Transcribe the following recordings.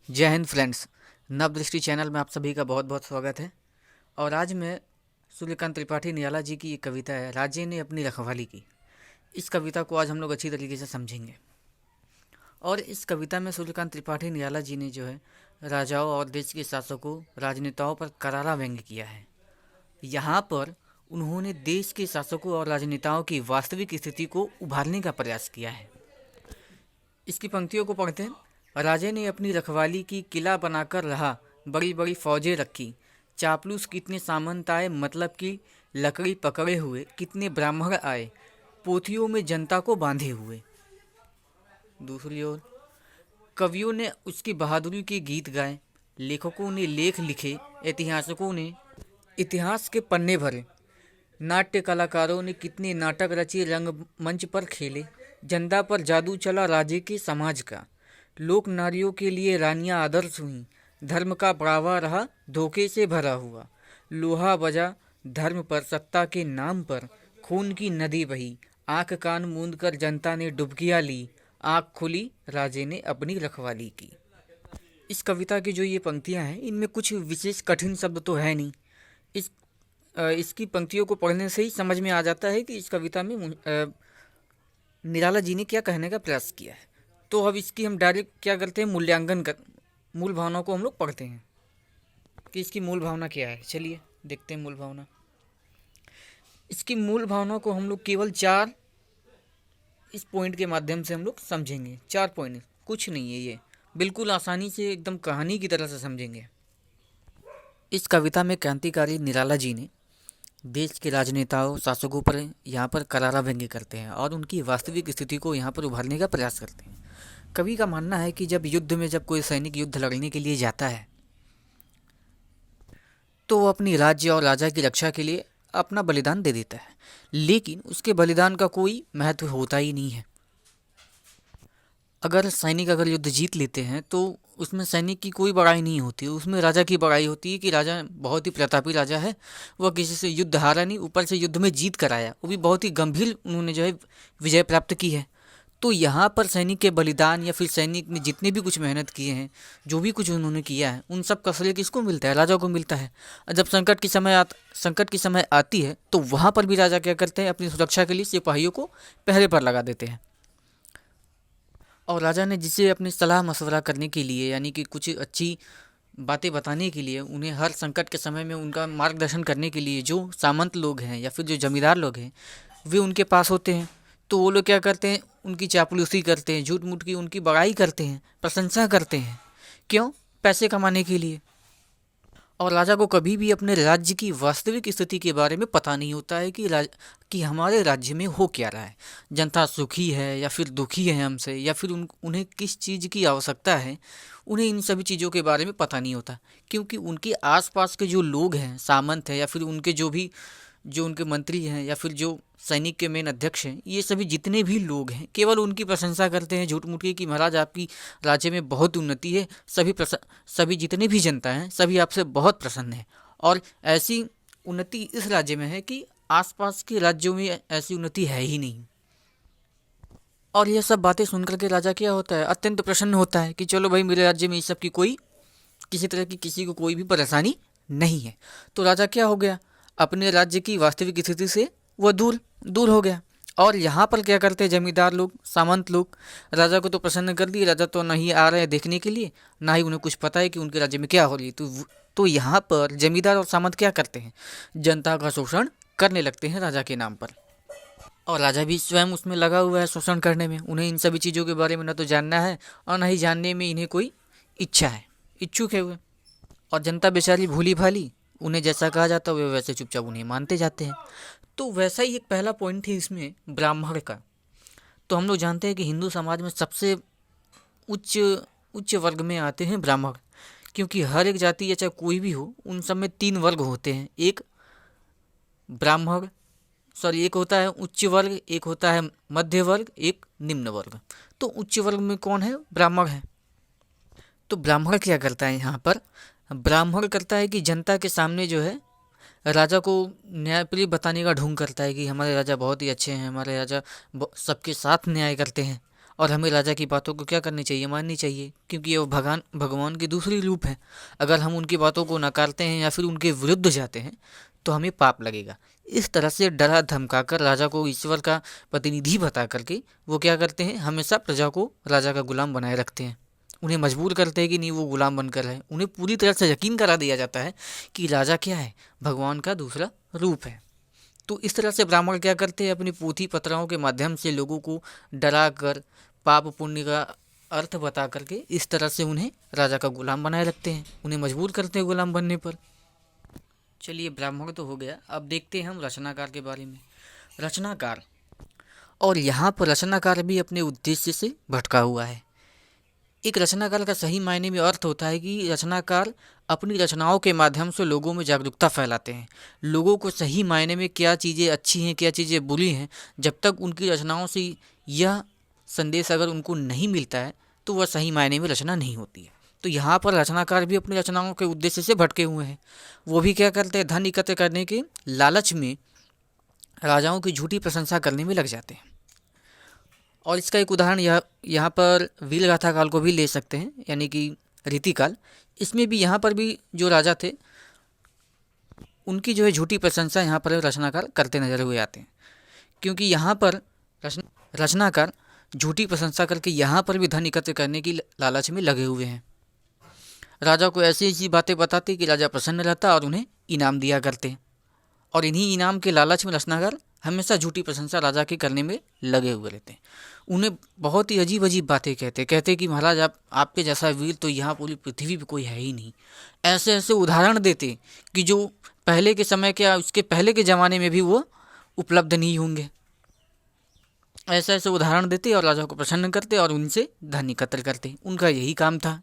जय Hind friends. नवदृष्टि channel में आप सभी का बहुत बहुत स्वागत है। और आज मैं सूर्यकांत त्रिपाठी निराला जी की एक कविता है, राजे ने अपनी रखवाली की। इस कविता को आज हम लोग अच्छी तरीके से समझेंगे। और इस कविता में सूर्यकांत त्रिपाठी निराला जी ने जो है राजाओं और देश के शासकों, राजनेताओं पर करारा व्यंग्य किया है। यहाँ पर उन्होंने देश के शासकों और राजनेताओं की वास्तविक स्थिति को उभारने का प्रयास किया है। इसकी पंक्तियों को पढ़ते हैं। राजे ने अपनी रखवाली की, किला बनाकर रहा, बड़ी बड़ी फौजें रखी, चापलूस कितने सामंत आए, मतलब कि लकड़ी पकड़े हुए कितने ब्राह्मण आए, पोथियों में जनता को बांधे हुए। दूसरी ओर कवियों ने उसकी बहादुरी के गीत गाए, लेखकों ने लेख लिखे, ऐतिहासिकों ने इतिहास के पन्ने भरे, नाट्य कलाकारों ने कितने नाटक रचे, रंगमंच पर खेले, जनता पर जादू चला राजे के समाज का, लोक नारियों के लिए रानियां आदर्श हुई, धर्म का बढ़ावा रहा धोखे से भरा हुआ, लोहा बजा धर्म पर, सत्ता के नाम पर खून की नदी बही, आंख कान मूंद कर जनता ने डुबकियां ली, आंख खुली राजे ने अपनी रखवाली की। इस कविता की जो ये पंक्तियां हैं, इनमें कुछ विशेष कठिन शब्द तो है नहीं। इस इसकी पंक्तियों को पढ़ने से ही समझ में आ जाता है कि इस कविता में निराला जी ने क्या कहने का प्रयास किया है। तो अब इसकी हम डायरेक्ट क्या करते हैं, मूल्यांकन कर मूल भावना को हम लोग पढ़ते हैं कि इसकी मूल भावना क्या है। चलिए देखते हैं मूल भावना। इसकी मूल भावना को हम लोग केवल 4 इस पॉइंट के माध्यम से हम लोग समझेंगे। 4 पॉइंट, कुछ नहीं है, ये बिल्कुल आसानी से एकदम कहानी की तरह से समझेंगे। इस कविता में क्रांतिकारी निराला जी ने देश के राजनेताओं, शासकों पर यहाँ पर करारा व्यंग्य करते हैं और उनकी वास्तविक स्थिति को यहाँ पर उभारने का प्रयास करते हैं। कवि का मानना है कि जब कोई सैनिक युद्ध लड़ने के लिए जाता है तो वो अपनी राज्य और राजा की रक्षा के लिए अपना बलिदान दे देता है, लेकिन उसके बलिदान का कोई महत्व होता ही नहीं है। अगर युद्ध जीत लेते हैं तो उसमें सैनिक की कोई बड़ाई नहीं होती, उसमें राजा की बड़ाई होती है कि राजा बहुत ही प्रतापी राजा है, वह किसी से युद्ध हारा नहीं, ऊपर से युद्ध में जीत कर आया, वो भी बहुत ही गंभीर उन्होंने जो है विजय प्राप्त की है। तो यहाँ पर सैनिक के बलिदान या फिर सैनिक ने जितने भी कुछ मेहनत किए हैं, जो भी कुछ उन्होंने किया है, उन सब का श्रेय किसको मिलता है? राजा को मिलता है। और जब संकट की समय आती है तो वहाँ पर भी राजा क्या करते हैं, अपनी सुरक्षा के लिए सिपाहियों को पहरे पर लगा देते हैं। और राजा ने जिसे अपनी सलाह मशवरा करने के लिए, यानी कि कुछ अच्छी बातें बताने के लिए, उन्हें हर संकट के समय में उनका मार्गदर्शन करने के लिए जो सामंत लोग हैं या फिर जो जमींदार लोग हैं, वे उनके पास होते हैं। तो वो लोग क्या करते हैं, उनकी चापलूसी करते हैं, झूठ मूठ की उनकी बड़ाई करते हैं, प्रशंसा करते हैं। क्यों? पैसे कमाने के लिए। और राजा को कभी भी अपने राज्य की वास्तविक स्थिति के बारे में पता नहीं होता है कि हमारे राज्य में हो क्या रहा है, जनता सुखी है या फिर दुखी है हमसे, या फिर उन्हें किस चीज़ की आवश्यकता है। उन्हें इन सभी चीज़ों के बारे में पता नहीं होता, क्योंकि उनके आसपास के जो लोग हैं, सामंत हैं, या फिर उनके जो उनके मंत्री हैं, या फिर जो सैनिक के मेन अध्यक्ष हैं, ये सभी जितने भी लोग हैं केवल उनकी प्रशंसा करते हैं, झूठ मूठ की, कि महाराज आपकी राज्य में बहुत उन्नति है, सभी जितने भी जनता हैं सभी आपसे बहुत प्रसन्न है। और ऐसी उन्नति इस राज्य में है कि आसपास के राज्यों में ऐसी उन्नति है ही नहीं। और यह सब बातें सुनकर के राजा क्या होता है, अत्यंत प्रसन्न होता है कि चलो भाई, मेरे राज्य में इस सब की किसी तरह की किसी को कोई भी परेशानी नहीं है। तो राजा क्या हो गया, अपने राज्य की वास्तविक स्थिति से वह दूर दूर हो गया। और यहाँ पर क्या करते हैं जमींदार लोग, सामंत लोग, राजा को तो प्रसन्न कर दिए, राजा तो नहीं आ रहे हैं देखने के लिए, ना ही उन्हें कुछ पता है कि उनके राज्य में क्या हो रही है। तो यहाँ पर जमींदार और सामंत क्या करते हैं, जनता का शोषण करने लगते हैं राजा के नाम पर। और राजा भी स्वयं उसमें लगा हुआ है शोषण करने में। उन्हें इन सभी चीज़ों के बारे में न तो जानना है और न ही जानने में इन्हें कोई इच्छा है, इच्छुक है वे। और जनता बेचारी भूली भाली, उन्हें जैसा कहा जाता है वे वैसे चुपचाप उन्हें मानते जाते हैं। तो वैसा ही एक पहला पॉइंट है इसमें ब्राह्मण का। तो हम लोग जानते हैं कि हिंदू समाज में सबसे उच्च उच्च वर्ग में आते हैं ब्राह्मण, क्योंकि हर एक जाति या चाहे कोई भी हो, उन सब में 3 वर्ग होते हैं। एक ब्राह्मण एक होता है उच्च वर्ग, एक होता है मध्य वर्ग, एक निम्न वर्ग। तो उच्च वर्ग में कौन है? ब्राह्मण है। तो ब्राह्मण क्या करता है यहाँ पर? ब्राह्मण करता है कि जनता के सामने जो है राजा को न्यायप्रिय बताने का ढोंग करता है कि हमारे राजा बहुत ही अच्छे हैं, हमारे राजा सबके साथ न्याय करते हैं। और हमें राजा की बातों को क्या करनी चाहिए, माननी चाहिए, क्योंकि ये वो भगवान की दूसरी रूप है। अगर हम उनकी बातों को नकारते हैं या फिर उनके विरुद्ध जाते हैं तो हमें पाप लगेगा। इस तरह से डरा धमकाकर राजा को ईश्वर का प्रतिनिधि बता करके वो क्या करते हैं, हमेशा प्रजा को राजा का गुलाम बनाए रखते हैं। उन्हें मजबूर करते हैं कि नहीं वो गुलाम बनकर रहे। उन्हें पूरी तरह से यकीन करा दिया जाता है कि राजा क्या है, भगवान का दूसरा रूप है। तो इस तरह से ब्राह्मण क्या करते हैं, अपनी पोथी पत्राओं के माध्यम से लोगों को डरा कर पाप पुण्य का अर्थ बता करके इस तरह से उन्हें राजा का गुलाम बनाए रखते हैं, उन्हें मजबूर करते हैं गुलाम बनने पर। चलिए, ब्राह्मण तो हो गया, अब देखते हैं हम रचनाकार के बारे में। रचनाकार, और यहाँ पर रचनाकार भी अपने उद्देश्य से भटका हुआ है। एक रचनाकार का सही मायने में अर्थ होता है कि रचनाकार अपनी रचनाओं के माध्यम से लोगों में जागरूकता फैलाते हैं। लोगों को सही मायने में क्या चीज़ें अच्छी हैं, क्या चीज़ें बुरी हैं, जब तक उनकी रचनाओं से यह संदेश अगर उनको नहीं मिलता है तो वह सही मायने में रचना नहीं होती है। तो यहाँ पर रचनाकार भी अपनी रचनाओं के उद्देश्य से भटके हुए हैं। वो भी क्या करते हैं, धन एकत्र करने के लालच में राजाओं की झूठी प्रशंसा करने में लग जाते हैं। और इसका एक उदाहरण यहाँ पर वीर गाथा काल को भी ले सकते हैं, यानी कि रीतिकाल। इसमें भी यहाँ पर भी जो राजा थे उनकी जो है झूठी प्रशंसा यहाँ पर रचनाकार करते नजर हुए आते हैं, क्योंकि यहाँ पर रचनाकार झूठी प्रशंसा करके यहाँ पर भी धन एकत्र करने की लालच में लगे हुए हैं। राजा को ऐसी ऐसी बातें बताते कि राजा प्रसन्न रहता और उन्हें इनाम दिया करते, और इन्हीं इनाम के लालच में रचनाकार हमेशा झूठी प्रशंसा राजा के करने में लगे हुए रहते हैं। उन्हें बहुत ही अजीब अजीब बातें कहते कि महाराज आपके जैसा वीर तो यहाँ पूरी पृथ्वी पे कोई है ही नहीं। ऐसे ऐसे उदाहरण देते कि जो पहले के समय क्या उसके पहले के ज़माने में भी वो उपलब्ध नहीं होंगे। ऐसे ऐसे उदाहरण देते और राजा को प्रसन्न करते और उनसे धन एकत्र करते। उनका यही काम था।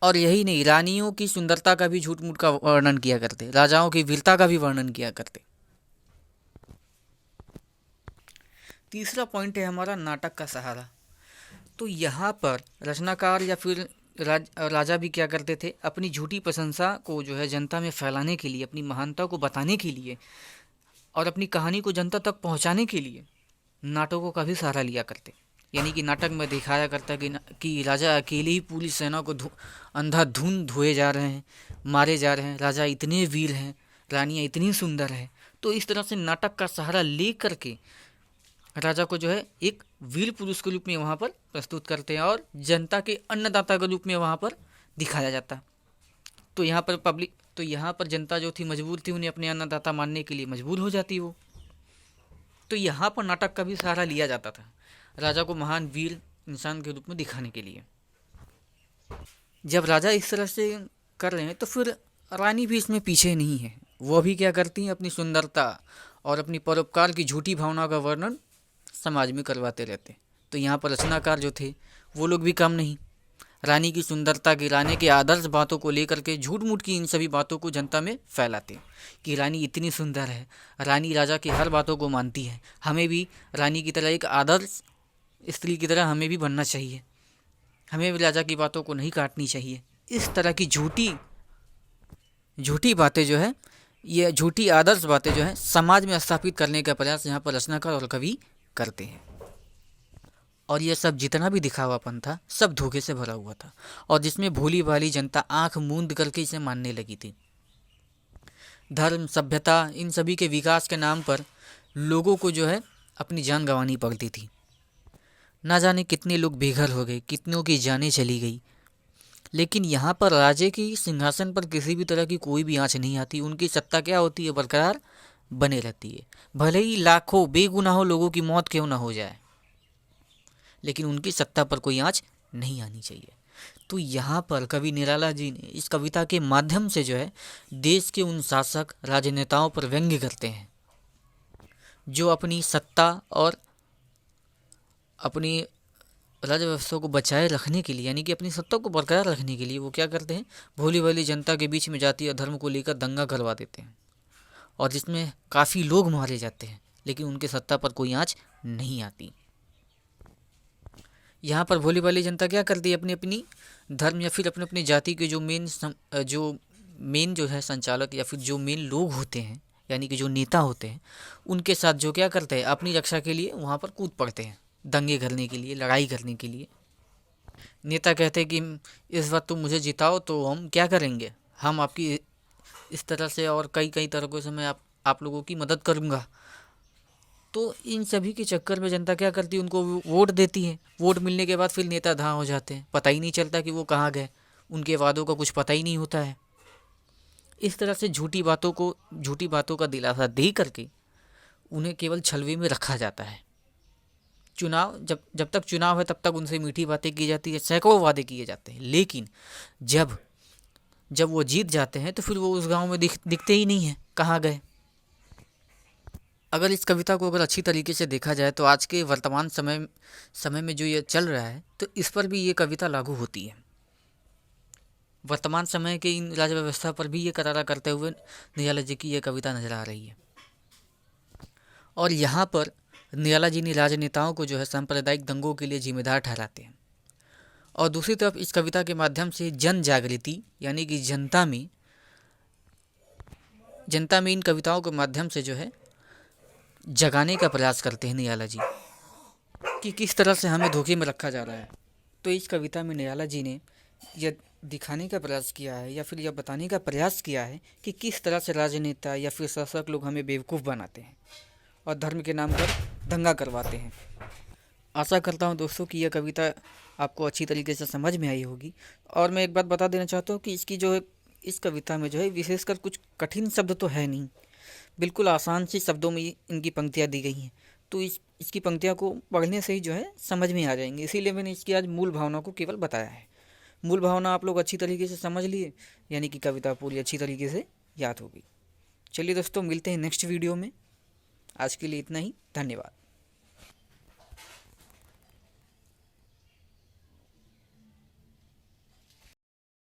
और यही नहीं, रानियों की सुंदरता का भी झूठ मूठ का वर्णन किया करते, राजाओं की वीरता का भी वर्णन किया करते। तीसरा पॉइंट है हमारा नाटक का सहारा। तो यहाँ पर रचनाकार या फिर राजा भी क्या करते थे, अपनी झूठी प्रशंसा को जो है जनता में फैलाने के लिए, अपनी महानता को बताने के लिए और अपनी कहानी को जनता तक पहुँचाने के लिए नाटकों का भी सहारा लिया करते। यानी कि नाटक में दिखाया करता कि राजा अकेले ही पूरी सेना को अंधाधुंध धोए जा रहे हैं, मारे जा रहे हैं, राजा इतने वीर हैं, रानियाँ इतनी सुंदर है। तो इस तरह से नाटक का सहारा ले करके राजा को जो है एक वीर पुरुष के रूप में वहाँ पर प्रस्तुत करते हैं और जनता के अन्नदाता के रूप में वहाँ पर दिखाया जाता। तो यहाँ पर जनता जो थी मजबूर थी, उन्हें अपने अन्नदाता मानने के लिए मजबूर हो जाती वो। तो यहाँ पर नाटक का भी सहारा लिया जाता था राजा को महान वीर इंसान के रूप में दिखाने के लिए। जब राजा इस तरह से कर रहे हैं तो फिर रानी भी इसमें पीछे नहीं है। वो भी क्या करती हैं, अपनी सुंदरता और अपनी परोपकार की झूठी भावना का वर्णन समाज में करवाते रहते। तो यहाँ पर रचनाकार जो थे वो लोग भी कम नहीं, रानी की सुंदरता की, रानी के आदर्श बातों को लेकर के झूठ मूठ की इन सभी बातों को जनता में फैलाते कि रानी इतनी सुंदर है, रानी राजा की हर बातों को मानती है, हमें भी रानी की तरह एक आदर्श स्त्री की तरह हमें भी बनना चाहिए, हमें भी राजा की बातों को नहीं काटनी चाहिए। इस तरह की झूठी बातें जो है, ये झूठी आदर्श बातें जो है समाज में स्थापित करने का प्रयास यहाँ पर रचनाकार और कवि करते हैं। और ये सब जितना भी दिखावापन था सब धोखे से भरा हुआ था, और जिसमें भोली भाली जनता आंख मूंद करके इसे मानने लगी थी। धर्म, सभ्यता, इन सभी के विकास के नाम पर लोगों को जो है अपनी जान गंवानी पड़ती थी। ना जाने कितने लोग बेघर हो गए, कितनों की जानें चली गई। लेकिन यहाँ पर राजे की सिंहासन पर किसी भी तरह की कोई भी आँच नहीं आती। उनकी सत्ता क्या होती है, बरकरार बने रहती है। भले ही लाखों बेगुनाहों लोगों की मौत क्यों ना हो जाए, लेकिन उनकी सत्ता पर कोई आँच नहीं आनी चाहिए। तो यहाँ पर कवि निराला जी ने इस कविता के माध्यम से जो है देश के उन शासक राजनेताओं पर व्यंग्य करते हैं जो अपनी सत्ता और अपनी राज्य व्यवस्था को बचाए रखने के लिए, यानी कि अपनी सत्ता को बरकरार रखने के लिए वो क्या करते हैं, भोली भाली जनता के बीच में जाति और धर्म को लेकर दंगा करवा देते हैं, और जिसमें काफ़ी लोग मारे जाते हैं, लेकिन उनके सत्ता पर कोई आँच नहीं आती। यहाँ पर भोली भाली जनता क्या करती है, अपनी अपनी धर्म या फिर अपने अपनी जाति के जो मेन जो है संचालक या फिर जो मेन लोग होते हैं, यानी कि जो नेता होते हैं उनके साथ जो क्या करते हैं, अपनी रक्षा के लिए वहाँ पर कूद पड़ते हैं, दंगे करने के लिए, लड़ाई करने के लिए। नेता कहते हैं कि इस बार तुम मुझे जिताओ तो हम क्या करेंगे, हम आपकी इस तरह से और कई कई तरीकों से मैं आप लोगों की मदद करूँगा। तो इन सभी के चक्कर में जनता क्या करती है, उनको वोट देती है। वोट मिलने के बाद फिर नेता धाँ हो जाते हैं, पता ही नहीं चलता कि वो कहाँ गए, उनके वादों का कुछ पता ही नहीं होता है। इस तरह से झूठी बातों का दिलासा दे करके उन्हें केवल छलवे में रखा जाता है। चुनाव जब जब तक चुनाव है तब तक उनसे मीठी बातें की जाती है, सैकड़ों वादे किए जाते हैं, लेकिन जब जब वो जीत जाते हैं तो फिर वो उस गांव में दिखते ही नहीं है, कहाँ गए। अगर इस कविता को अगर अच्छी तरीके से देखा जाए तो आज के वर्तमान समय में जो ये चल रहा है तो इस पर भी ये कविता लागू होती है। वर्तमान समय के इन राज्य व्यवस्था पर भी ये करारा करते हुए निराला जी की ये कविता नजर आ रही है। और यहाँ पर निराला जी ने राजनेताओं को जो है सांप्रदायिक दंगों के लिए जिम्मेदार ठहराते हैं। और दूसरी तरफ इस कविता के माध्यम से जन जागृति यानी कि जनता में इन कविताओं के माध्यम से जो है जगाने का प्रयास करते हैं निराला जी कि किस तरह से हमें धोखे में रखा जा रहा है। तो इस कविता में निराला जी ने यह दिखाने का प्रयास किया है या फिर यह बताने का प्रयास किया है कि किस तरह से राजनेता या फिर शासक लोग हमें बेवकूफ़ बनाते हैं और धर्म के नाम पर दंगा करवाते हैं। आशा करता हूँ दोस्तों कि यह कविता आपको अच्छी तरीके से समझ में आई होगी। और मैं एक बात बता देना चाहता हूँ कि इस कविता में जो है विशेषकर कुछ कठिन शब्द तो है नहीं, बिल्कुल आसान सी शब्दों में इनकी पंक्तियाँ दी गई हैं। तो इसकी पंक्तियाँ को पढ़ने से ही जो है समझ में आ जाएंगे, इसीलिए मैंने इसकी आज मूल भावना को केवल बताया है। मूल भावना आप लोग अच्छी तरीके से समझ लिए, यानी कि कविता पूरी अच्छी तरीके से याद होगी। चलिए दोस्तों, मिलते हैं नेक्स्ट वीडियो में। आज के लिए इतना ही, धन्यवाद।